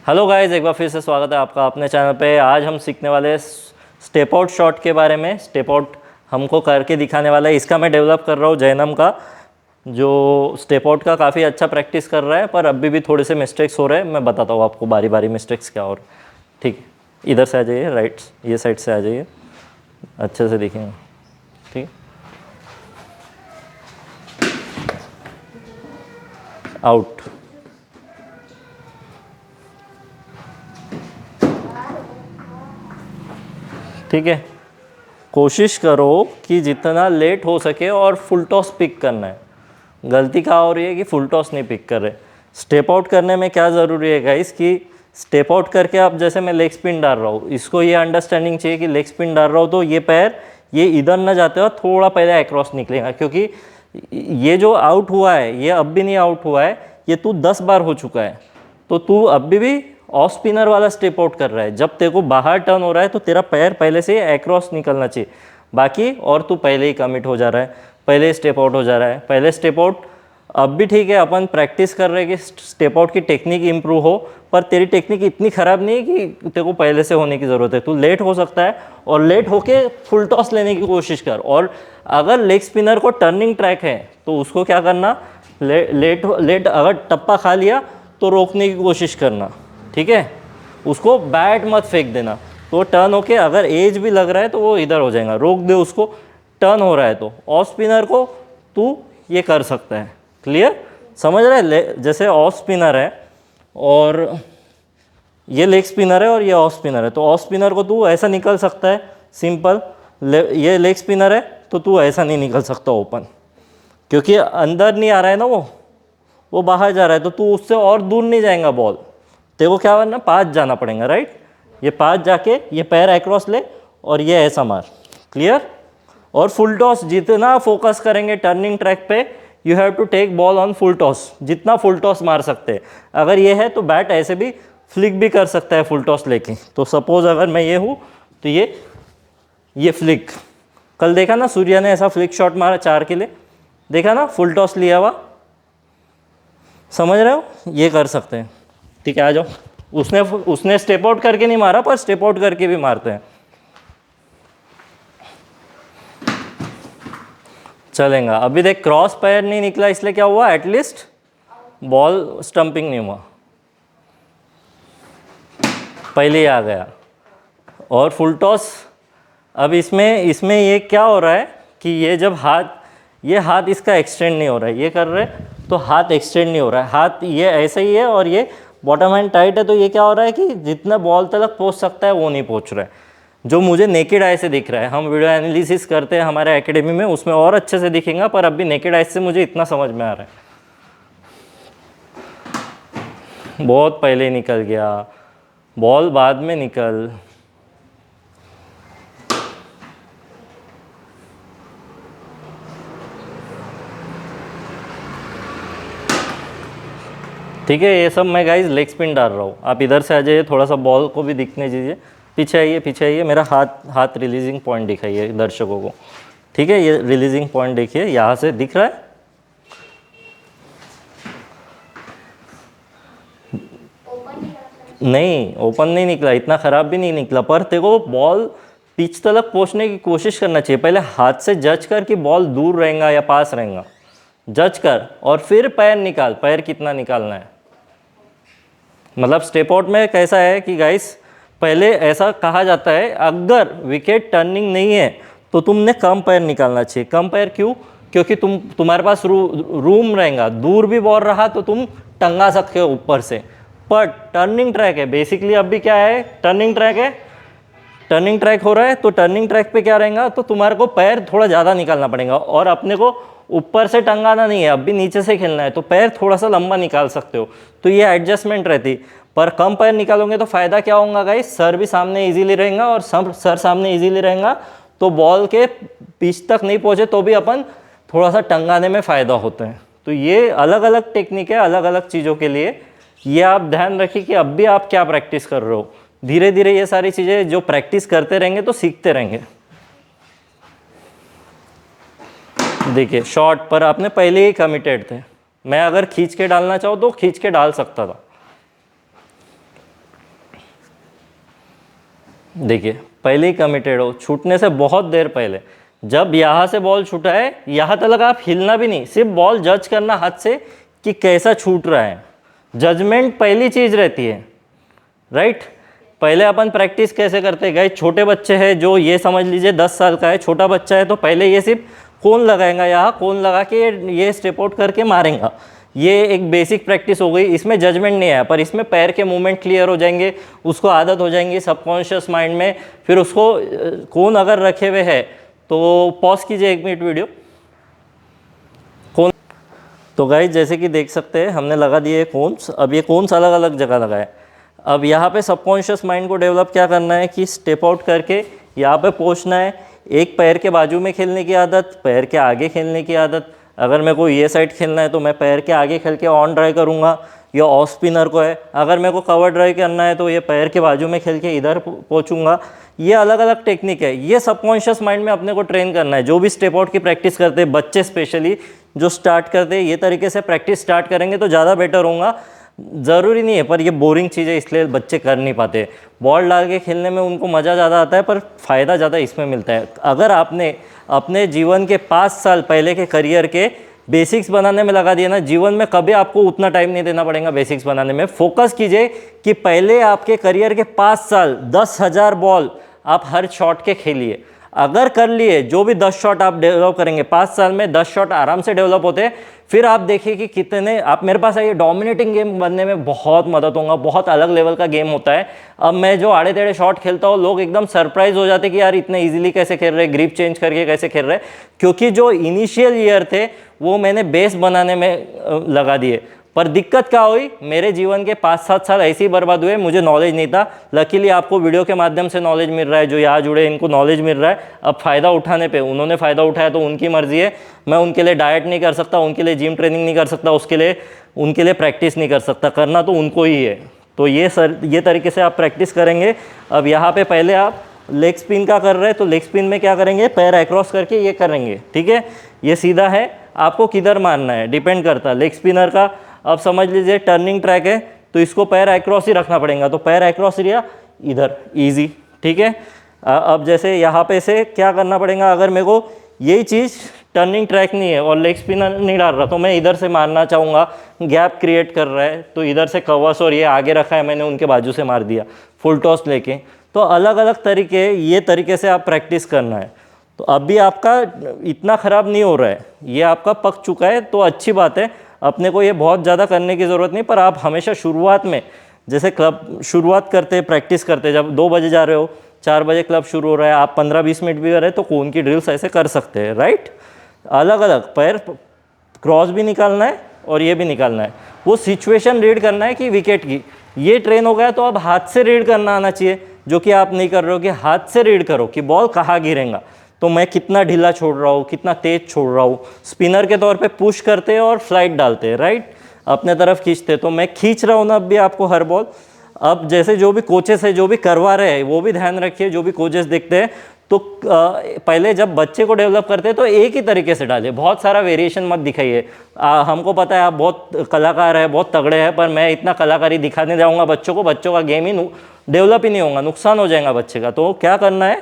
Hello guys, एक बार फिर से स्वागत है आपका अपने चैनल पे। आज हम सीखने वाले स्टेप आउट शॉट के बारे में। स्टेप आउट हमको करके दिखाने वाला है। इसका मैं डेवलप कर रहा हूँ जैनम का, जो स्टेप आउट का काफ़ी अच्छा प्रैक्टिस कर रहा है, पर अभी भी थोड़े से मिस्टेक्स हो रहे हैं। मैं बताता हूँ आपको बारी बारी मिस्टेक्स क्या हो रहे हैं। ठीक है, इधर से आ जाइए, राइट ये साइड से आ जाइए, अच्छे से दिखेंगे। ठीक, आउट। ठीक है, कोशिश करो कि जितना लेट हो सके और फुल टॉस पिक करना है। गलती क्या हो रही है कि फुल टॉस नहीं पिक कर रहे। स्टेप आउट करने में क्या ज़रूरी है गाइस कि स्टेप आउट करके आप, जैसे मैं लेग स्पिन डाल रहा हूँ, इसको ये अंडरस्टैंडिंग चाहिए कि लेग स्पिन डाल रहा हूँ तो ये पैर ये इधर ना जाते हुए थोड़ा पहले अक्रॉस निकलेगा, क्योंकि ये जो आउट हुआ है ये अब भी नहीं आउट हुआ है, ये तू 10 बार हो चुका है, तो तू अभी भी ऑफ स्पिनर वाला स्टेप आउट कर रहा है। जब तेरे को बाहर टर्न हो रहा है तो तेरा पैर पहले से अक्रॉस निकलना चाहिए, बाकी और तू पहले ही कमिट हो जा रहा है, पहले स्टेप आउट हो जा रहा है। पहले स्टेप आउट अब भी ठीक है, अपन प्रैक्टिस कर रहे हैं कि स्टेप आउट की टेक्निक इंप्रूव हो, पर तेरी टेक्निक इतनी ख़राब नहीं है कि तेरे को पहले से होने की ज़रूरत है। तू लेट हो सकता है और लेट होके फुल टॉस लेने की कोशिश कर। और अगर लेग स्पिनर को टर्निंग ट्रैक है तो उसको क्या करना, लेट अगर टप्पा खा लिया तो रोकने की कोशिश करना। ठीक है, उसको बैट मत फेंक देना। तो टर्न होके अगर एज भी लग रहा है तो वो इधर हो जाएगा, रोक दे उसको। टर्न हो रहा है तो ऑफ स्पिनर को तू ये कर सकता है। क्लियर, समझ रहा है? जैसे ऑफ स्पिनर है और ये लेग स्पिनर है और ये ऑफ स्पिनर है, तो ऑफ स्पिनर को तू ऐसा निकल सकता है सिंपल। ये लेग स्पिनर है तो तू ऐसा नहीं निकल सकता ओपन, क्योंकि अंदर नहीं आ रहा है ना, वो बाहर जा रहा है, तो तू उससे और दूर नहीं जाएगा बॉल। तेरे को क्या करना, पास जाना पड़ेगा, राइट। ये पास जाके ये पैर अक्रॉस ले और ये ऐसा मार। क्लियर। और फुल टॉस जितना फोकस करेंगे टर्निंग ट्रैक पे, you have to take ball on full toss, जितना फुल टॉस मार सकते हैं। अगर ये है तो बैट ऐसे भी फ्लिक भी कर सकता है फुल टॉस लेके। तो सपोज अगर मैं ये हूँ तो ये फ्लिक, कल देखा ना सूर्या ने ऐसा फ्लिक शॉट मारा 4 के लिए, देखा ना, फुल टॉस लिया हुआ। समझ रहे हो, ये कर सकते हैं। ठीक है, आ जाओ। उसने स्टेप आउट करके नहीं मारा, पर स्टेप आउट करके भी मारते हैं, चलेगा। अभी देख, क्रॉस पैर नहीं निकला, इसलिए क्या हुआ, एटलीस्ट बॉल स्टंपिंग नहीं हुआ, पहले ही आ गया। और फुल टॉस, अब इसमें ये क्या हो रहा है कि ये जब ये हाथ इसका एक्सटेंड नहीं हो रहा है, ये कर रहे तो हाथ एक्सटेंड नहीं हो रहा है, हाथ ये ऐसे ही है और ये बॉटम हैंड टाइट है, तो ये क्या हो रहा है कि जितना बॉल तक पहुंच सकता है वो नहीं पहुंच रहा है, जो मुझे नेकेड आई से दिख रहा है। हम वीडियो एनालिसिस करते हैं हमारे एकेडमी में, उसमें और अच्छे से दिखेगा, पर अभी नेकेड आई से मुझे इतना समझ में आ रहा है। बहुत पहले निकल गया बॉल, बाद में निकल। ठीक है, ये सब मैं गाइज लेग स्पिन डाल रहा हूँ। आप इधर से आ जाइए, थोड़ा सा बॉल को भी दिखने दीजिए। पीछे आइए, पीछे आइए, मेरा हाथ रिलीजिंग पॉइंट दिखाइए दर्शकों को। ठीक है, ये रिलीजिंग पॉइंट देखिए, यहाँ से दिख रहा है। नहीं, ओपन नहीं निकला, इतना ख़राब भी नहीं निकला, पर तेरे को बॉल पिच तक पहुँचने की कोशिश करना चाहिए। पहले हाथ से जज कर कि बॉल दूर रहेगा या पास रहेगा, जज कर, और फिर पैर निकाल, पैर कितना निकालना है। मतलब स्टेप आउट में कैसा है कि गाइस, पहले ऐसा कहा जाता है अगर विकेट टर्निंग नहीं है तो तुमने कम पैर निकालना चाहिए। कम पैर क्यों? क्योंकि तुम्हारे पास रूम रहेगा, दूर भी बॉल रहा तो तुम टंगा सकते हो ऊपर से। पर टर्निंग ट्रैक है बेसिकली, अभी क्या है, टर्निंग ट्रैक है, टर्निंग ट्रैक हो रहा है, तो टर्निंग ट्रैक पे क्या रहेगा, तो तुम्हारे को पैर थोड़ा ज़्यादा निकालना पड़ेगा। और अपने को ऊपर से टंगाना नहीं है, अब भी नीचे से खेलना है, तो पैर थोड़ा सा लंबा निकाल सकते हो, तो ये एडजस्टमेंट रहती। पर कम पैर निकालोगे तो फ़ायदा क्या होगा गाइस, सर भी सामने इजीली रहेगा, और सर सामने इजीली रहेगा तो बॉल के पिच तक नहीं पहुँचे तो भी अपन थोड़ा सा टंगाने में फ़ायदा होता है। तो ये अलग अलग टेक्निक है अलग अलग चीज़ों के लिए। ये आप ध्यान रखिए कि अब भी आप क्या प्रैक्टिस कर रहे हो। धीरे धीरे ये सारी चीज़ें जो प्रैक्टिस करते रहेंगे तो सीखते रहेंगे। देखिए, शॉट पर आपने पहले ही कमिटेड थे। मैं अगर खींच के डालना चाहूँ तो खींच के डाल सकता था, देखिए पहले ही कमिटेड हो, छूटने से बहुत देर पहले, जब यहाँ से बॉल छूटा है यहाँ तक आप हिलना भी नहीं, सिर्फ बॉल जज करना हाथ से कि कैसा छूट रहा है। जजमेंट पहली चीज़ रहती है, राइट। पहले अपन प्रैक्टिस कैसे करते गए, छोटे बच्चे हैं जो ये समझ लीजिए 10 साल का है, छोटा बच्चा है तो पहले ये सिर्फ कौन लगाएगा, यहाँ कौन लगा के ये स्टेप आउट करके मारेगा, ये एक बेसिक प्रैक्टिस हो गई। इसमें जजमेंट नहीं आया, पर इसमें पैर के मूवमेंट क्लियर हो जाएंगे, उसको आदत हो जाएंगी सबकॉन्शियस माइंड में। फिर उसको कौन अगर रखे हुए है तो पॉज कीजिए 1 मिनट वीडियो। कौन, तो गाइस जैसे कि देख सकते हैं हमने लगा दिए कोन्स। अब ये कोन्स अलग अलग जगह लगाए। अब यहाँ पे सबकॉन्शियस माइंड को डेवलप क्या करना है कि स्टेप आउट करके यहाँ पे पहुँचना है। एक पैर के बाजू में खेलने की आदत, पैर के आगे खेलने की आदत। अगर मेरे को ये साइड खेलना है तो मैं पैर के आगे खेल के ऑन ड्राइव करूँगा, या ऑफ स्पिनर को है। अगर मेरे को कवर ड्राइव करना है तो ये पैर के बाजू में खेल के इधर पहुँचूँगा। ये अलग अलग टेक्निक है, ये सबकॉन्शियस माइंड में अपने को ट्रेन करना है। जो भी स्टेप आउट की प्रैक्टिस करते हैं बच्चे स्पेशली जो स्टार्ट करते हैं, ये तरीके से प्रैक्टिस स्टार्ट करेंगे तो ज़्यादा बेटर होगा। ज़रूरी नहीं है, पर ये बोरिंग चीज़ है इसलिए बच्चे कर नहीं पाते। बॉल डाल के खेलने में उनको मज़ा ज़्यादा आता है, पर फ़ायदा ज़्यादा इसमें मिलता है। अगर आपने अपने जीवन के 5 साल पहले के करियर के बेसिक्स बनाने में लगा दिया ना, जीवन में कभी आपको उतना टाइम नहीं देना पड़ेगा बेसिक्स बनाने में। फोकस कीजिए कि पहले आपके करियर के 5 साल 10,000 बॉल आप हर शॉट के खेलिए। अगर कर लिए, जो भी 10 शॉट आप डेवलप करेंगे 5 साल में, 10 शॉट आराम से डेवलप होते हैं। फिर आप देखिए कि कितने आप मेरे पास आइए, डोमिनेटिंग गेम बनने में बहुत मदद होगा। बहुत अलग लेवल का गेम होता है। अब मैं जो आड़े टेढ़े शॉट खेलता हूँ, लोग एकदम सरप्राइज हो जाते कि यार इतने इजीली कैसे खेल रहे, ग्रिप चेंज करके कैसे खेल रहे। क्योंकि जो इनिशियल ईयर थे वो मैंने बेस बनाने में लगा दिए। पर दिक्कत क्या हुई, मेरे जीवन के 5-7 साल ऐसे ही बर्बाद हुए, मुझे नॉलेज नहीं था। लकीली आपको वीडियो के माध्यम से नॉलेज मिल रहा है, जो यहाँ जुड़े इनको नॉलेज मिल रहा है। अब फ़ायदा उठाने पे, उन्होंने फ़ायदा उठाया तो उनकी मर्ज़ी है। मैं उनके लिए डाइट नहीं कर सकता, उनके लिए जिम ट्रेनिंग नहीं कर सकता, उनके लिए प्रैक्टिस नहीं कर सकता, करना तो उनको ही है। तो ये तरीके से आप प्रैक्टिस करेंगे। अब यहाँ पर पहले आप लेग स्पिन का कर रहे हैं, तो लेग स्पिन में क्या करेंगे, पैर अक्रॉस करके ये करेंगे, ठीक है। ये सीधा है, आपको किधर मारना है डिपेंड करता है लेग स्पिनर का। अब समझ लीजिए टर्निंग ट्रैक है तो इसको पैर अक्रॉस ही रखना पड़ेगा, तो पैर अक्रॉस रिया इधर, इजी, ठीक है। अब जैसे यहाँ पे से क्या करना पड़ेगा, अगर मेरे को यही चीज़ टर्निंग ट्रैक नहीं है और लेग स्पिनर नहीं डाल रहा, तो मैं इधर से मारना चाहूँगा, गैप क्रिएट कर रहा है तो इधर से कवर्स और ये आगे रखा है मैंने, उनके बाजू से मार दिया फुल टॉस लेके। तो अलग अलग तरीके, ये तरीके से आप प्रैक्टिस करना है। तो अभी आपका इतना ख़राब नहीं हो रहा है, ये आपका पक चुका है तो अच्छी बात है। अपने को ये बहुत ज़्यादा करने की ज़रूरत नहीं, पर आप हमेशा शुरुआत में जैसे क्लब शुरुआत करते प्रैक्टिस करते, जब 2 बजे जा रहे हो, 4 बजे क्लब शुरू हो रहा है, आप 15-20 मिनट भी कर रहे हैं तो कोन की ड्रिल्स ऐसे कर सकते हैं, राइट। अलग अलग पैर क्रॉस भी निकालना है और ये भी निकालना है। वो सिचुएशन रीड करना है कि विकेट की, ये ट्रेन हो गया तो अब हाथ से रीड करना आना चाहिए, जो कि आप नहीं कर रहे हो। कि हाथ से रीड करो कि बॉल कहाँ गिरेगा, तो मैं कितना ढीला छोड़ रहा हूँ, कितना तेज छोड़ रहा हूँ। स्पिनर के तौर पे पुश करते हैं और फ्लाइट डालते हैं, राइट, अपने तरफ खींचते। तो मैं खींच रहा हूँ ना अब भी आपको हर बॉल। अब जैसे जो भी कोचेस है जो भी करवा रहे हैं वो भी ध्यान रखिए, जो भी कोचेस देखते हैं तो पहले जब बच्चे को डेवलप करते हैं तो एक ही तरीके से डालिए, बहुत सारा वेरिएशन मत दिखाइए। हमको पता है आप बहुत कलाकार है, बहुत तगड़े हैं, पर मैं इतना कलाकारी दिखाने जाऊँगा बच्चों को, बच्चों का गेम ही डेवलप ही नहीं होगा, नुकसान हो जाएगा बच्चे का। तो क्या करना है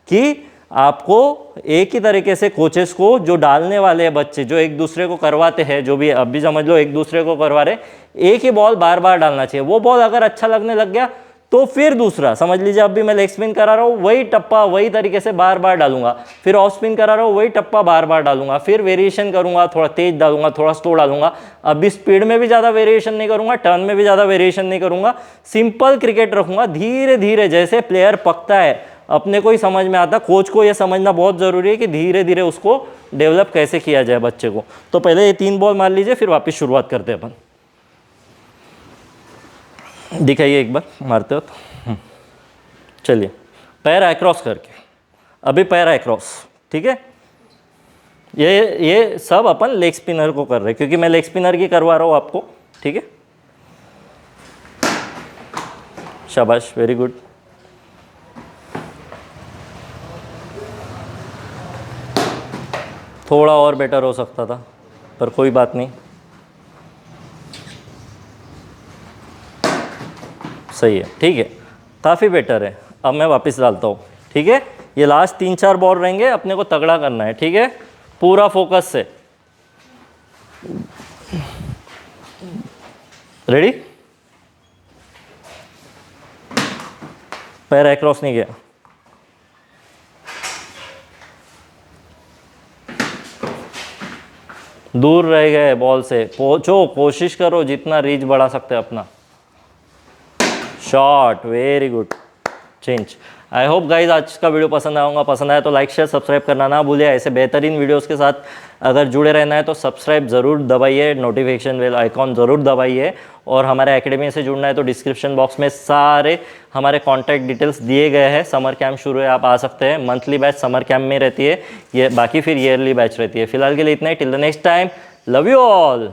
कि आपको एक ही तरीके से कोचेस को, जो डालने वाले हैं बच्चे, जो एक दूसरे को करवाते हैं, जो भी अब भी समझ लो एक दूसरे को करवा रहे, एक ही बॉल बार बार डालना चाहिए। वो बॉल अगर अच्छा लगने लग गया तो फिर दूसरा, समझ लीजिए अब भी मैं लेग स्पिन करा रहा हूँ, वही टप्पा वही तरीके से बार बार डालूंगा। फिर ऑफ स्पिन करा रहा हूँ, वही टप्पा बार बार डालूंगा। फिर वेरिएशन करूंगा, थोड़ा तेज डालूंगा, थोड़ा स्लो डालूंगा। अभी स्पीड में भी ज़्यादा वेरिएशन नहीं करूंगा, टर्न में भी ज़्यादा वेरिएशन नहीं करूंगा, सिंपल क्रिकेट रखूंगा। धीरे धीरे जैसे प्लेयर पकता है अपने को ही समझ में आता। कोच को ये समझना बहुत ज़रूरी है कि धीरे धीरे उसको डेवलप कैसे किया जाए बच्चे को। तो पहले ये 3 बॉल मार लीजिए, फिर वापस शुरुआत करते हैं अपन। दिखाइए एक बार मारते हो तो। चलिए पैर अक्रॉस करके, अभी पैर अक्रॉस, ठीक है। ये सब अपन लेग स्पिनर को कर रहे हैं, क्योंकि मैं लेग स्पिनर की करवा रहा हूँ आपको, ठीक है। शाबाश, वेरी गुड। थोड़ा और बेटर हो सकता था, पर कोई बात नहीं, सही है, ठीक है, काफ़ी बेटर है। अब मैं वापस डालता हूँ, ठीक है। ये लास्ट 3-4 बॉल रहेंगे, अपने को तगड़ा करना है, ठीक है, पूरा फोकस से। रेडी? पैर अक्रॉस नहीं गया। दूर रह गए बॉल से, पहुंचो, कोशिश करो जितना रीच बढ़ा सकते हैं अपना। Shot, very good. Change. I hope guys आज का वीडियो पसंद आऊँगा, पसंद आया तो लाइक शेयर सब्सक्राइब करना ना भूलिए। ऐसे बेहतरीन वीडियोस के साथ अगर जुड़े रहना है तो सब्सक्राइब ज़रूर दबाइए, नोटिफिकेशन बेल आइकॉन ज़रूर दबाइए। और हमारे एकेडमी से जुड़ना है तो डिस्क्रिप्शन बॉक्स में सारे हमारे कॉन्टैक्ट डिटेल्स दिए गए हैं। समर कैंप शुरू है, आप आ सकते हैं। मंथली बैच समर कैंप में रहती है ये, बाकी फिर ईयरली बैच रहती है। फिलहाल के लिए इतना ही। Till the next time, love you all.